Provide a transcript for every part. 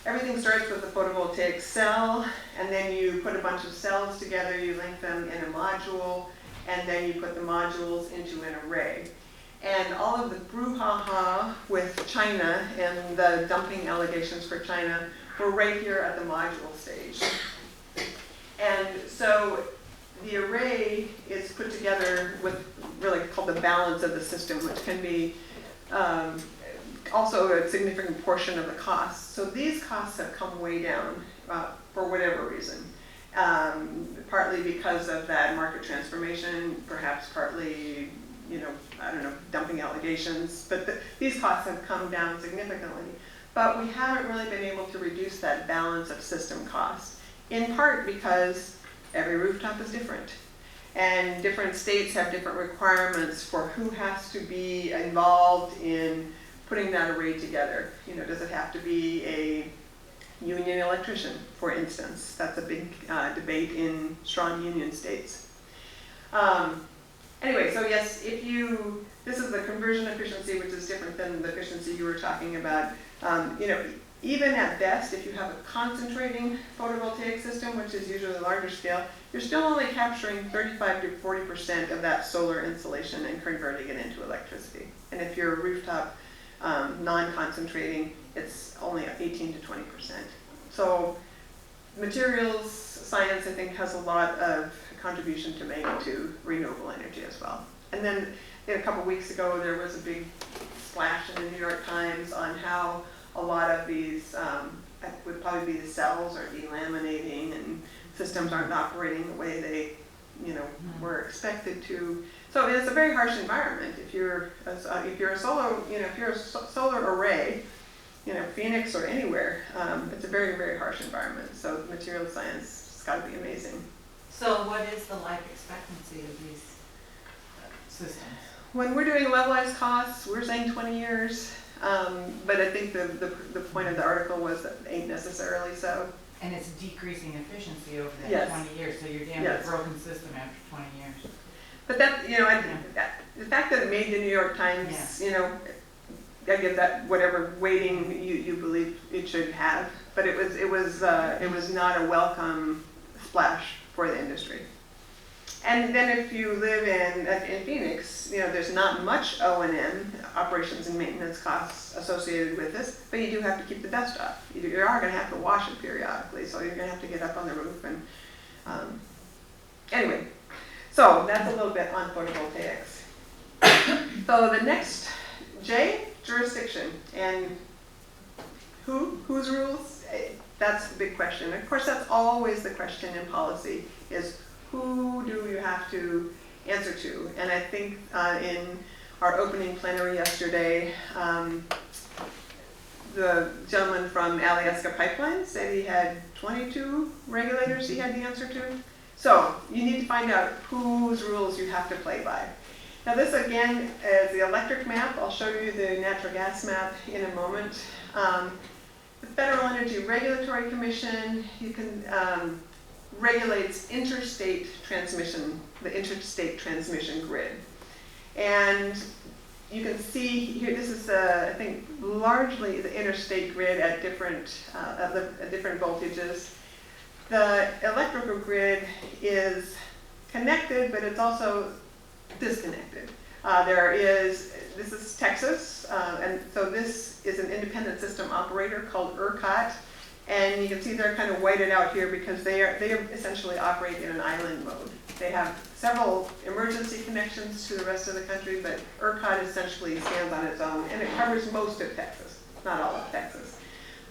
everything starts with a photovoltaic cell, and then you put a bunch of cells together, you link them in a module, and then you put the modules into an array. And all of the brouhaha with China and the dumping allegations for China were right here at the module stage. And so the array is put together with really called the balance of the system, which can be also a significant portion of the cost. So these costs have come way down for whatever reason. Partly because of that market transformation, perhaps partly, I don't know, dumping allegations, but these costs have come down significantly. But we haven't really been able to reduce that balance of system cost, in part because every rooftop is different. And different states have different requirements for who has to be involved in putting that array together. Does it have to be a union electrician, for instance? That's a big debate in strong union states. Anyway, so yes, this is the conversion efficiency, which is different than the efficiency you were talking about. Even at best, if you have a concentrating photovoltaic system, which is usually a larger scale, you're still only capturing 35 to 40% of that solar insolation and converting it into electricity. And if you're a rooftop non-concentrating, it's only 18 to 20%. So materials science, I think, has a lot of contribution to make to renewable energy as well. And then a couple weeks ago, there was a big splash in the New York Times on how a lot of these would probably be the cells are delaminating and systems aren't operating the way they were expected to. So it's a very harsh environment. If you're a solar array, Phoenix or anywhere, it's a very, very harsh environment. So material science has got to be amazing. So what is the life expectancy of these systems? When we're doing levelized costs, we're saying 20 years. But I think the point of the article was that it ain't necessarily so. And it's decreasing efficiency over that Yes. 20 years, so you're down to a broken system after 20 years. But that, the fact that it made the New York Times, I give that whatever weighting you believe it should have. But it was not a welcome splash for the industry. And then if you live in Phoenix, there's not much O&M, operations and maintenance costs associated with this, but you do have to keep the dust off. You are going to have to wash it periodically, so you're going to have to get up on the roof. And anyway, so that's a little bit on photovoltaics. So the next, J, jurisdiction. And whose rules? That's the big question. Of course, that's always the question in policy, is who do you have to answer to? And I think in our opening plenary yesterday, the gentleman from Alyeska Pipeline said he had 22 regulators he had to answer to. So you need to find out whose rules you have to play by. Now this again is the electric map. I'll show you the natural gas map in a moment. The Federal Energy Regulatory Commission, regulates interstate transmission, the interstate transmission grid. And you can see here, this is, I think, largely the interstate grid at different voltages. The electrical grid is connected, but it's also disconnected. This is Texas, and so this is an independent system operator called ERCOT. And you can see they're kind of whited out here because they essentially operate in an island mode. They have several emergency connections to the rest of the country, but ERCOT essentially stands on its own, and it covers most of Texas, not all of Texas.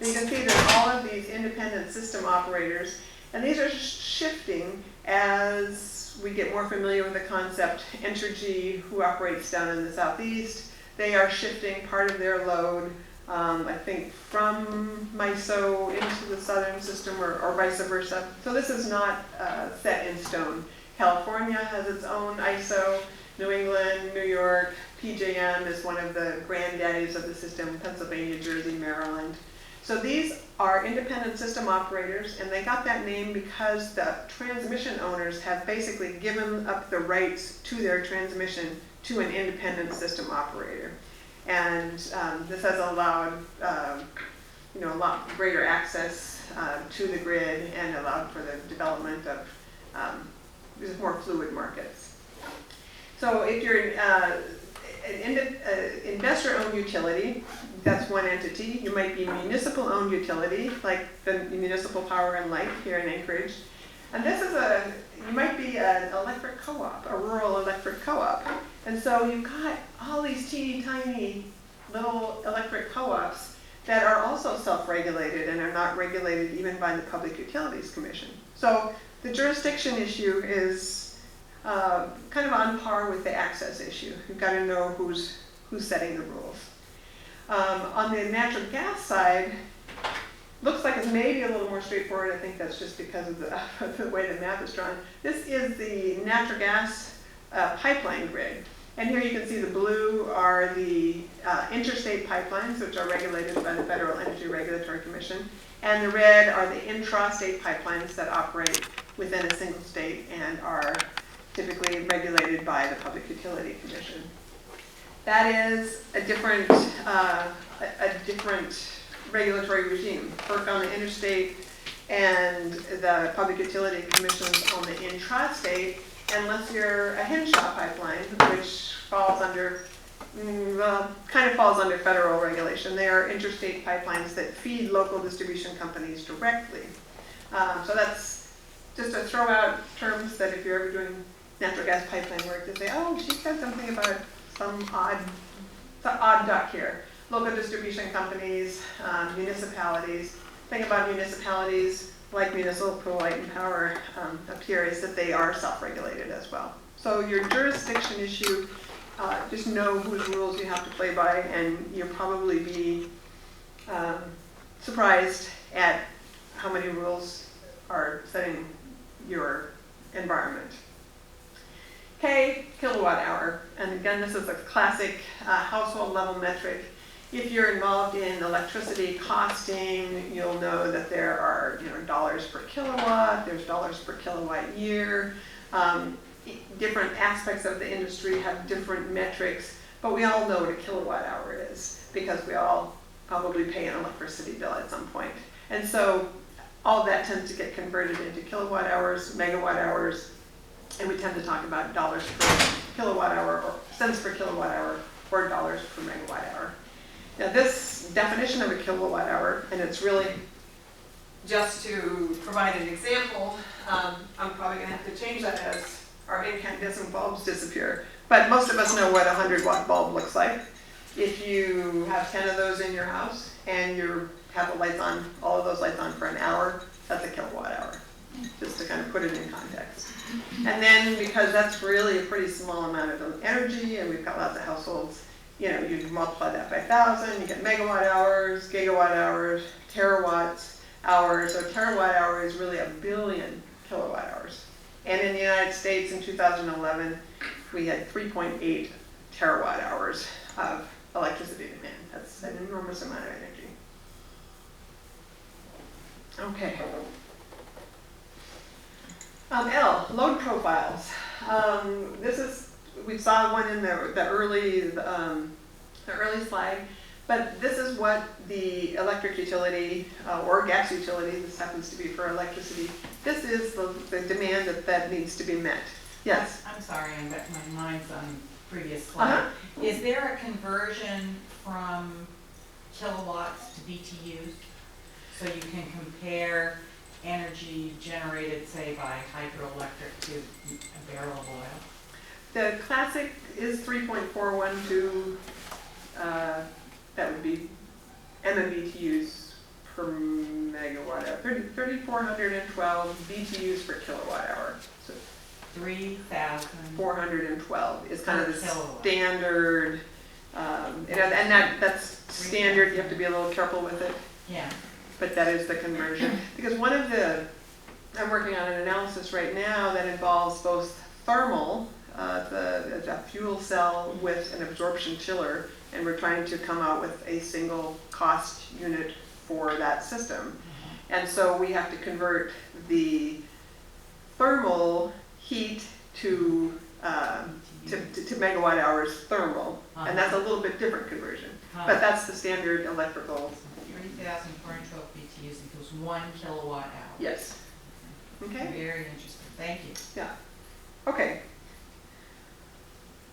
And you can see there's all of these independent system operators, and these are shifting as we get more familiar with the concept. Entergy, who operates down in the southeast, they are shifting part of their load I think from MISO into the southern system or vice versa. So this is not set in stone. California has its own ISO, New England, New York, PJM is one of the granddaddies of the system, Pennsylvania, Jersey, Maryland. So these are independent system operators, and they got that name because the transmission owners have basically given up the rights to their transmission to an independent system operator. And this has allowed a lot greater access to the grid and allowed for the development of just more fluid markets. So if you're an investor-owned utility, that's one entity. You might be a municipal-owned utility, like the Municipal Power and Light here in Anchorage. And this is you might be an electric co-op, a rural electric co-op. And so you've got all these teeny tiny little electric co-ops that are also self-regulated and are not regulated even by the Public Utilities Commission. So the jurisdiction issue is kind of on par with the access issue. You've got to know who's setting the rules. On the natural gas side, looks like it's maybe a little more straightforward. I think that's just because of the way the map is drawn. This is the natural gas pipeline grid. And here you can see the blue are the interstate pipelines, which are regulated by the Federal Energy Regulatory Commission. And the red are the intrastate pipelines that operate within a single state and are typically regulated by the Public Utility Commission. That is a different regulatory regime. FERC on the interstate and the Public Utility Commissions on the intrastate, unless you're a Henshaw pipeline, which falls under, kind of falls under federal regulation. They are interstate pipelines that feed local distribution companies directly. So that's just to throw out terms that if you're ever doing natural gas pipeline work, to say, oh, she said something about some odd duck here. Local distribution companies, municipalities. The thing about municipalities, like Municipal Light and Power up here, is that they are self-regulated as well. So your jurisdiction issue, just know whose rules you have to play by, and you'll probably be surprised at how many rules are setting your environment. Okay, kilowatt hour. And again, this is a classic household level metric. If you're involved in electricity costing, you'll know that there are dollars per kilowatt, there's dollars per kilowatt year. Different aspects of the industry have different metrics, but we all know what a kilowatt hour is because we all probably pay an electricity bill at some point. And so all of that tends to get converted into kilowatt hours, megawatt hours, and we tend to talk about dollars per kilowatt hour or cents per kilowatt hour or dollars per megawatt hour. Now this definition of a kilowatt hour, and it's really just to provide an example, I'm probably going to have to change that as our incandescent bulbs disappear. But most of us know what a 100-watt bulb looks like. If you have 10 of those in your house and you have the lights on, all of those lights on for an hour, that's a kilowatt hour, just to kind of put it in context. And then because that's really a pretty small amount of energy and we've got lots of households, you multiply that by 1,000, you get megawatt hours, gigawatt hours, terawatts hours. So terawatt hour is really 1 billion kilowatt hours. And in the United States in 2011, we had 3.8 terawatt hours of electricity demand. That's an enormous amount of energy. Okay. L, load profiles. We saw one in the early slide, but this is what the electric utility or gas utility, this happens to be for electricity, this is the demand that needs to be met. Yes? I'm sorry, my mind's on previous slide. Is there a conversion from kilowatts to BTUs so you can compare energy generated, say, by hydroelectric to a barrel of oil? The classic is 3.412, that would be MMBTUs per megawatt hour, 3,412 BTUs per kilowatt hour. So 3,412 is kind of the standard, and that's standard, you have to be a little careful with it. Yeah. But that is the conversion. Because I'm working on an analysis right now that involves both thermal, the fuel cell with an absorption chiller, and we're trying to come out with a single cost unit for that system. And so we have to convert the thermal heat to megawatt hours thermal, and that's a little bit different conversion. But that's the standard electrical 2,412 BTUs equals 1 kilowatt hour. Yes. Okay? Very interesting, thank you. Yeah. Okay.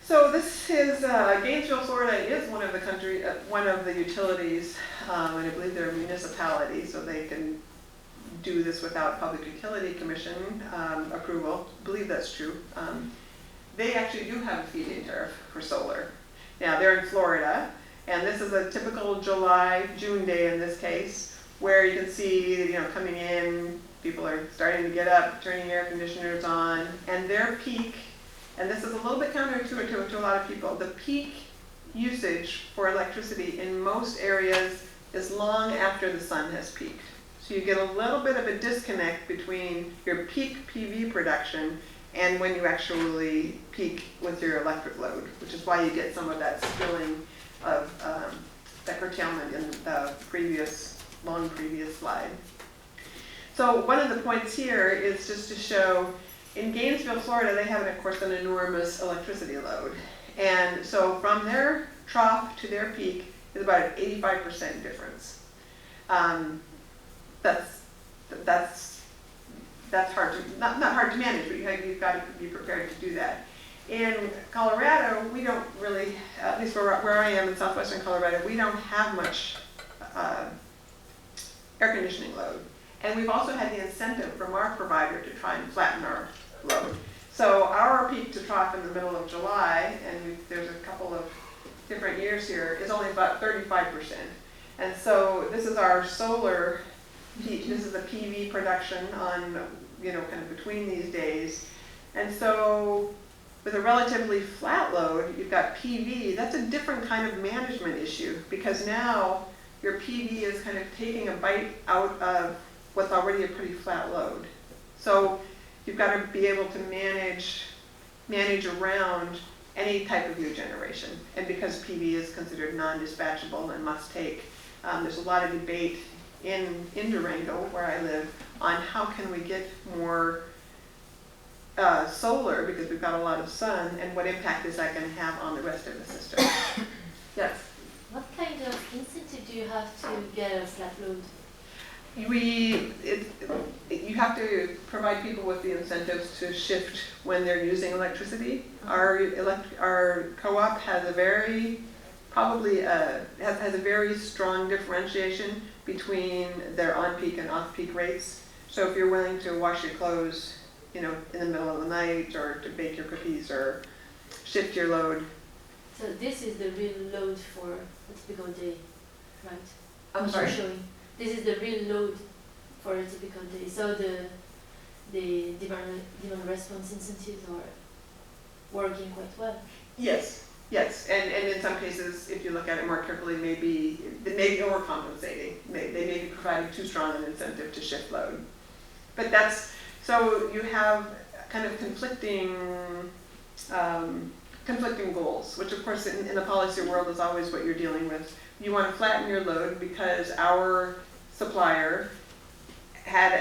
So this is, Gainesville, Florida is one of the utilities, and I believe they're a municipality, so they can do this without Public Utility Commission approval. I believe that's true. They actually do have a feed-in tariff for solar. Now, they're in Florida, and this is a typical June day in this case, where you can see, coming in, people are starting to get up, turning air conditioners on, and their peak, and this is a little bit counterintuitive to a lot of people, the peak usage for electricity in most areas is long after the sun has peaked. So you get a little bit of a disconnect between your peak PV production and when you actually peak with your electric load, which is why you get some of that spilling of that curtailment in the previous slide. So one of the points here is just to show, in Gainesville, Florida, they have, of course, an enormous electricity load. And so from their trough to their peak is about an 85% difference. That's hard to, not hard to manage, but you've got to be prepared to do that. In Colorado, we don't really, at least where I am in southwestern Colorado, we don't have much air conditioning load. And we've also had the incentive from our provider to try and flatten our load. So our peak to trough in the middle of July, and there's a couple of different years here, is only about 35%. And so this is our solar peak. This is the PV production on, kind of between these days. And so with a relatively flat load, you've got PV. That's a different kind of management issue, because now your PV is kind of taking a bite out of what's already a pretty flat load. So you've got to be able to manage around any type of new generation. And because PV is considered non-dispatchable and must take, there's a lot of debate in Durango, where I live, on how can we get more solar, because we've got a lot of sun, and what impact is that going to have on the rest of the system. Yes? What kind of incentive do you have to get a flat load? You have to provide people with the incentives to shift when they're using electricity. Our co-op has a very, has a very strong differentiation between their on-peak and off-peak rates. So if you're willing to wash your clothes, in the middle of the night, or to bake your cookies, or shift your load. So this is the real load for a typical day, right? I'm sorry? Showing. This is the real load for a typical day. So the demand response incentives are working quite well. Yes, and in some cases, if you look at it more carefully, they may be overcompensating. They may be providing too strong an incentive to shift load. But so you have kind of conflicting goals, which of course in the policy world is always what you're dealing with. You want to flatten your load because our supplier had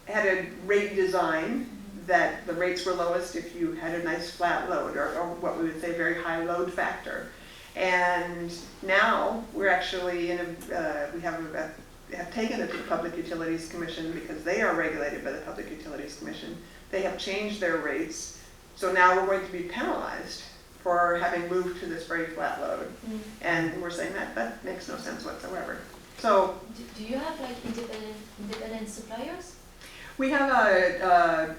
a rate design that the rates were lowest if you had a nice flat load, or what we would say very high load factor. And now we're actually we have taken it to the Public Utilities Commission, because they are regulated by the Public Utilities Commission. They have changed their rates, so now we're going to be penalized for having moved to this very flat load. And we're saying that makes no sense whatsoever. So do you have like independent suppliers? we have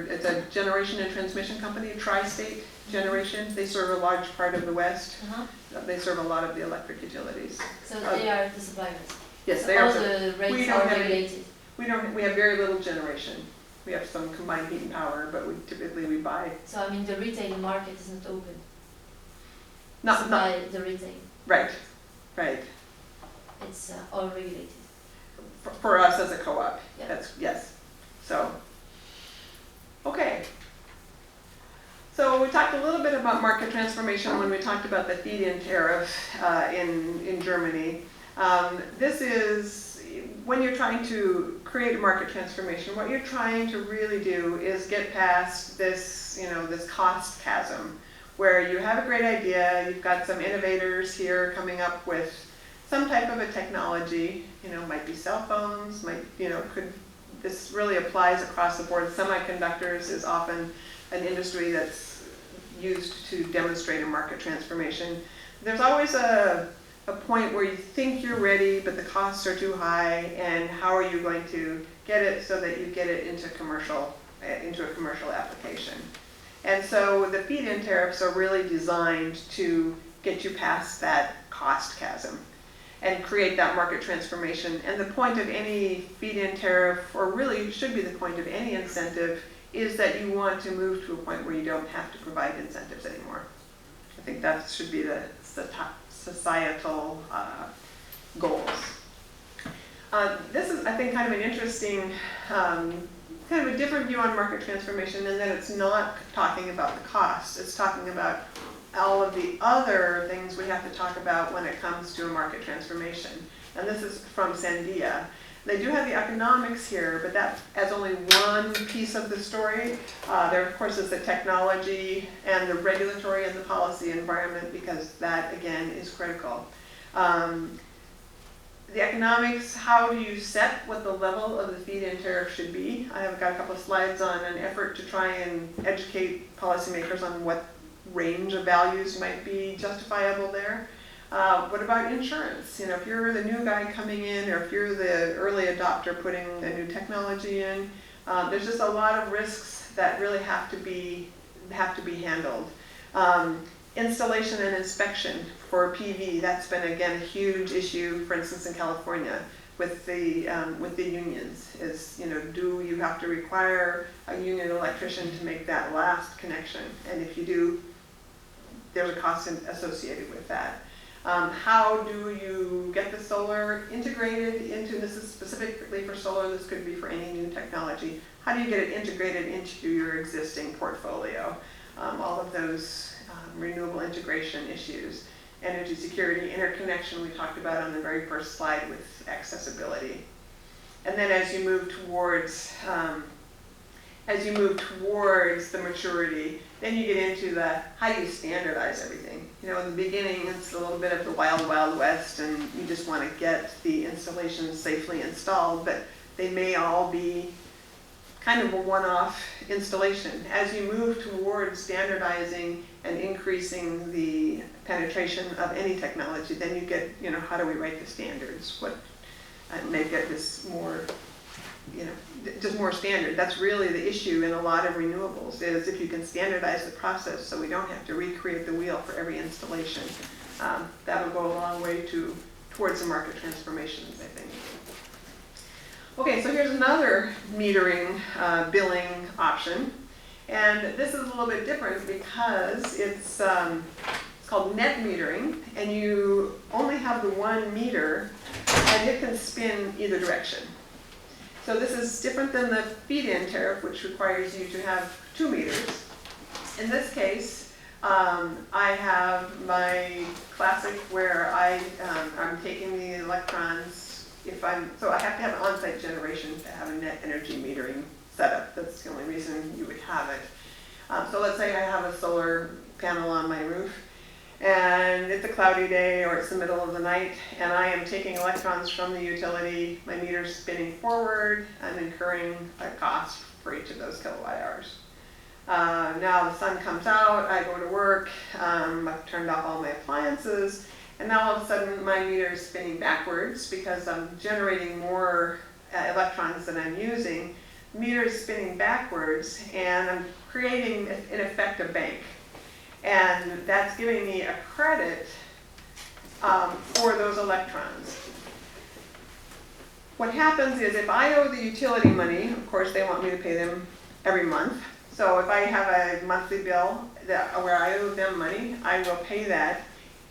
it's a generation and transmission company, Tri-State Generation. They serve a large part of the West. They serve a lot of the electric utilities. So they are the suppliers? Yes, so they all are. The rates are regulated? We have very little generation. We have some combined heat and power, but typically we buy. So I mean the retail market is not open? Not the retail? Right. It's all regulated? For us as a co-op, Yeah. yes. So, okay. So we talked a little bit about market transformation when we talked about the feed-in tariff in Germany. This is, when you're trying to create a market transformation, what you're trying to really do is get past this, this cost chasm, where you have a great idea, you've got some innovators here coming up with some type of a technology, might be cell phones, this really applies across the board. Semiconductors is often an industry that's used to demonstrate a market transformation. There's always a point where you think you're ready, but the costs are too high, and how are you going to get it so that you get it into a commercial application? And so the feed-in tariffs are really designed to get you past that cost chasm and create that market transformation. And the point of any feed-in tariff, or really should be the point of any incentive, is that you want to move to a point where you don't have to provide incentives anymore. I think that should be the societal goals. This is, I think, kind of an interesting, kind of a different view on market transformation, in that it's not talking about the cost. It's talking about all of the other things we have to talk about when it comes to a market transformation. And this is from Sandia. They do have the economics here, but that as only one piece of the story. There, of course, is the technology and the regulatory and the policy environment, because that, again, is critical. The economics, how do you set what the level of the feed-in tariff should be? I have got a couple of slides on an effort to try and educate policymakers on what range of values might be justifiable there. What about insurance? If you're the new guy coming in, or if you're the early adopter putting a new technology in, there's just a lot of risks that really have to be handled. Installation and inspection for PV, that's been, again, a huge issue, for instance, in California with the unions. Do you have to require a union electrician to make that last connection? And if you do, there's a cost associated with that. How do you get the solar integrated into, this is specifically for solar, this could be for any new technology, how do you get it integrated into your existing portfolio? All of those renewable integration issues. Energy security, interconnection, we talked about on the very first slide with accessibility. And then as you move towards the maturity, then you get into the, how do you standardize everything? In the beginning, it's a little bit of the wild, wild west, and you just want to get the installations safely installed, but they may all be kind of a one-off installation. As you move towards standardizing and increasing the penetration of any technology, then you get, how do we write the standards? And they get this more, just more standard. That's really the issue in a lot of renewables, is if you can standardize the process so we don't have to recreate the wheel for every installation. That'll go a long way towards the market transformations, I think. Okay, so here's another metering billing option. And this is a little bit different because it's called net metering, and you only have the one meter, and it can spin either direction. So this is different than the feed-in tariff, which requires you to have 2 meters. In this case, I have my classic where I'm taking the electrons. So I have to have on-site generation to have a net energy metering setup. That's the only reason you would have it. So let's say I have a solar panel on my roof, and it's a cloudy day, or it's the middle of the night, and I am taking electrons from the utility. My meter's spinning forward. I'm incurring a cost for each of those kilowatt hours. Now the sun comes out, I go to work, I've turned off all my appliances, and now all of a sudden my meter is spinning backwards because I'm generating more electrons than I'm using. The meter is spinning backwards, and I'm creating, in effect, a bank. And that's giving me a credit for those electrons. What happens is, if I owe the utility money, of course they want me to pay them every month. So if I have a monthly bill where I owe them money, I will pay that.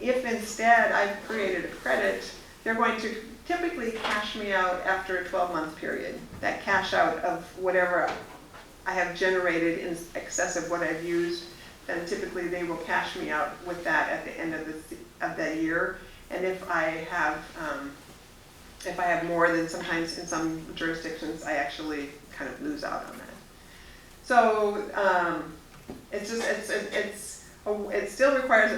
If instead I've created a credit, they're going to typically cash me out after a 12-month period. That cash out of whatever I have generated in excess of what I've used, then typically they will cash me out with that at the end of the year. And if I have more, then sometimes in some jurisdictions I actually kind of lose out on that. So it still requires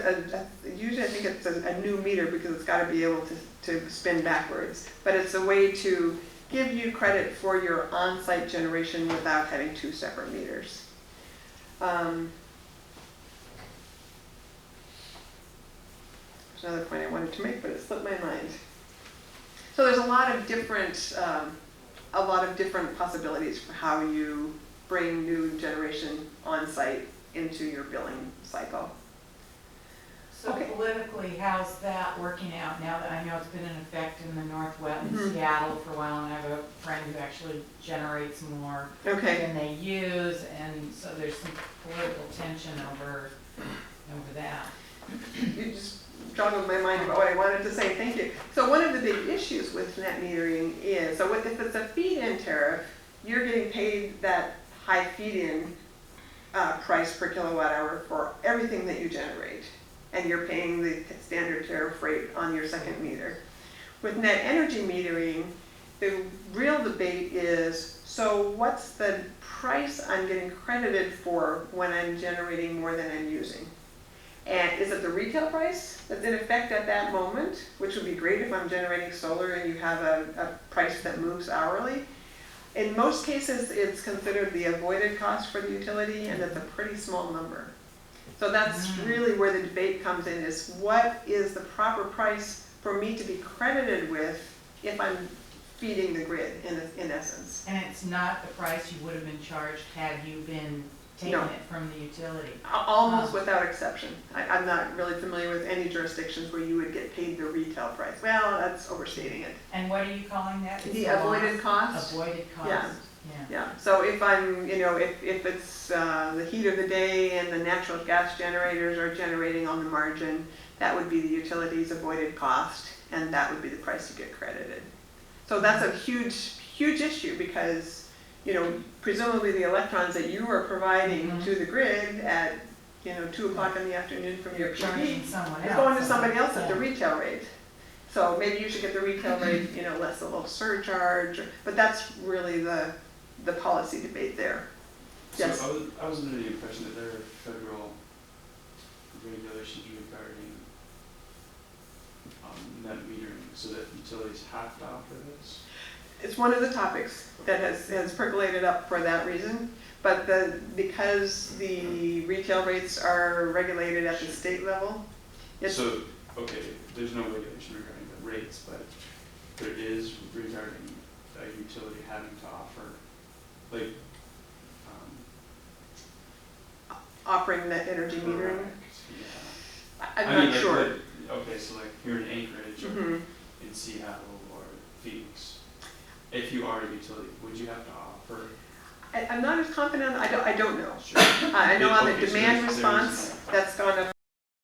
usually I think it's a new meter, because it's got to be able to spin backwards, but it's a way to give you credit for your on-site generation without having two separate meters. There's another point I wanted to make, but it slipped my mind. So there's a lot of different possibilities for how you bring new generation on-site into your billing cycle. So Okay. politically, how's that working out now that I know it's been in effect in the Northwest in Mhm. Seattle for a while, and I have a friend who actually generates more Okay. than they use, and so there's some political tension over that. You just joggled my mind about what I wanted to say, thank you. So one of the big issues with net metering is, so if it's a feed-in tariff, you're getting paid that high feed-in price per kilowatt hour for everything that you generate. And you're paying the standard tariff rate on your second meter. With net energy metering, the real debate is, so what's the price I'm getting credited for when I'm generating more than I'm using? And is it the retail price that's in effect at that moment, which would be great if I'm generating solar and you have a price that moves hourly? In most cases, it's considered the avoided cost for the utility, and it's a pretty small number. So that's really where the debate comes in, is what is the proper price for me to be credited with if I'm feeding the grid, in essence. And it's not the price you would have been charged had you been taking No. it from the utility. Almost without exception. I'm not really familiar with any jurisdictions where you would get paid the retail price. Well, that's overstating it. And what are you calling that? It's The a loss? avoided cost? Avoided cost, Yeah. yeah. Yeah, so if I'm, if it's the heat of the day and the natural gas generators are generating on the margin, that would be the utility's avoided cost, and that would be the price you get credited. So that's a huge, huge issue because, presumably the electrons that you are providing to the grid at, 2 o'clock in the afternoon from your You're charging PV someone is else. going to somebody else at the Yeah. retail rate. So maybe you should get the retail rate, less a little surcharge, but that's really the policy debate there. Yes. So I was under the impression that there are federal regulations regarding net metering, so that utilities have to offer this. It's one of the topics that has percolated up for that reason, but because the retail rates are regulated at the state level, it's, So, okay, there's no regulation regarding the rates, but there is regarding a utility having to offer, like, offering net energy metering. correct, yeah. I'm I mean, not like, sure. okay, so like here in Anchorage or Mhm. in Seattle or Phoenix, if you are a utility, would you have to offer? I'm not as confident, I don't know. Sure. I know on the Okay, so demand there's- response, that's gone up